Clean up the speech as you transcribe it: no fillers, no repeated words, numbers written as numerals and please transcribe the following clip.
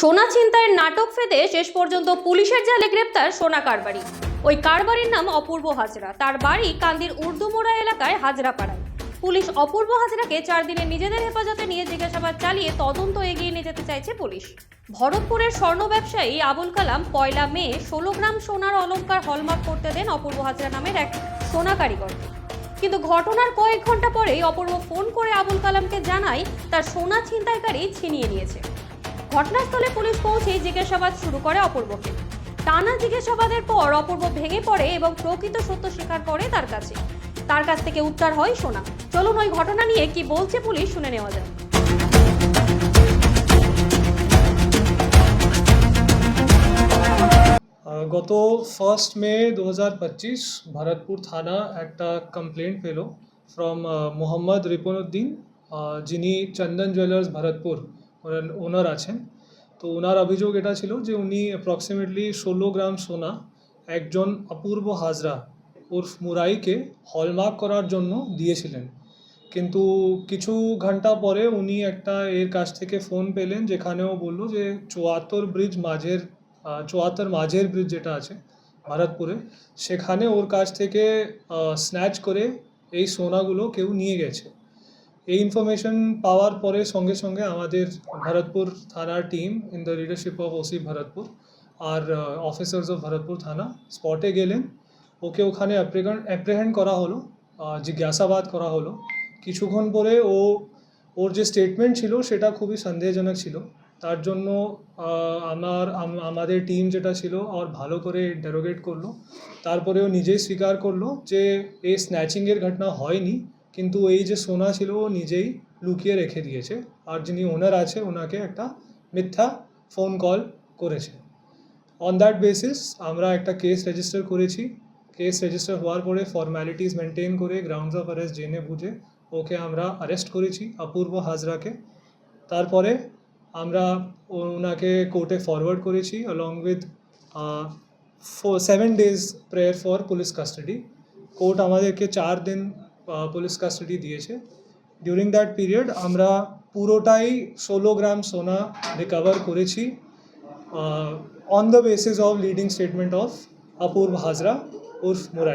সোনা ছিনতাইয়ের নাটক ফেঁদে শেষ পর্যন্ত পুলিশের জালে গ্রেপ্তার সোনা কারবারি। ওই কারবারির নাম অপূর্ব হাজরা। তার বাড়ি কান্দির উর্দুমোড়া এলাকায় হাজরাপাড়ায়। পুলিশ অপূর্ব হাজরাকে 4 দিনে নিজেদের হেফাজতে নিয়ে জিজ্ঞাসাবাদ চালিয়ে তদন্ত এগিয়ে নিয়ে যেতে চাইছে পুলিশ। ভরতপুরের স্বর্ণ ব্যবসায়ী আবুল কালাম 1 মে 16 গ্রাম সোনার অলংকার হলমার্ক করতে দেন অপূর্ব হাজরা নামের এক সোনা কারিগরকে। কিন্তু ঘটনার কয়েক ঘন্টা পরেই অপূর্ব ফোন করে আবুল কালামকে জানায় তার সোনা ছিনতাইকারী ছিনিয়ে নিয়েছে। ঘটনাস্থলে পুলিশ পৌঁছে জিজ্ঞাসাবাদ শুরু করে অপূর্বকে। টানা জিজ্ঞাসাবাদের পর অপূর্ব ভেঙে পড়ে এবং প্রকৃত সত্য স্বীকার করে তার কাছ থেকে উদ্ধার হয় সোনা। চলুন ওই ঘটনা নিয়ে কি বলছে পুলিশ শুনে নেওয়া যাক। গত 1 মে 2025 ভরতপুর থানা একটা কমপ্লেন্ট পেল ফ্রম মোহাম্মদ রিপনুদ্দিন, যিনি চন্দন জুয়েলার্স ভরতপুর ওনার আছেন। তো ওনার অভিযোগ এটা ছিল যে উনি অ্যাপ্রক্সিমেটলি 16 গ্রাম সোনা একজন অপূর্ব হাজরা উর্ফ মুরাইকে হলমার্ক করার জন্য দিয়েছিলেন। কিন্তু কিছু ঘন্টা পরে উনি একটা এর কাছ থেকে ফোন পেলেন, যেখানেও বললো যে 74 মাঝের ব্রিজ যেটা আছে ভারতপুরে, সেখানে ওর কাছ থেকে স্ন্যাচ করে এই সোনাগুলো কেউ নিয়ে গেছে। এই ইনফরমেশন পাওয়ার পরে সঙ্গে সঙ্গে আমাদের ভরতপুর থানার team in the leadership of OC Bharatpur আর অফিসার্স অফ ভরতপুর থানা স্পটে গেলেন। ওকে ওখানে অ্যাপ্রিহেন্ড করা হলো, জিজ্ঞাসাবাদ করা হলো। কিছুক্ষণ পরে ওর যে স্টেটমেন্ট ছিল সেটা খুবই সন্দেহজনক ছিল। তার জন্য আমাদের টিম যেটা ছিল আর ভালো করে ইন্টারোগেট করলো। তারপরে ও নিজেই স্বীকার করলো যে এই স্ন্যাচিংয়ের ঘটনা হয়নি, কিন্তু এই যে সোনা ছিল ও নিজেই লুকিয়ে রেখে দিয়েছে। আর যিনি ওনার আছে ওনাকে একটা মিথ্যা ফোন কল করেছে। অন দ্যাট বেসিস আমরা একটা কেস রেজিস্টার করেছি। কেস রেজিস্টার হওয়ার পরে ফর্ম্যালিটিস মেনটেন করে গ্রাউন্ডস অফ অ্যারেস্ট জেনে বুঝে ওকে আমরা অ্যারেস্ট করেছি, অপূর্ব হাজরাকে। তারপরে আমরা ওনাকে কোর্টে ফরওয়ার্ড করেছি along with 7 days prayer for police custody. Court আমাদেরকে 4 দিন পুলিশ কাস্টাডি দিয়েছে। ডিউরিং দ্যাট পিরিয়ড আমরা পুরোটাই 16 গ্রাম সোনা রিকভার করেছি on the basis of leading statement of Apurba Hazra উর্ফ মুরাই।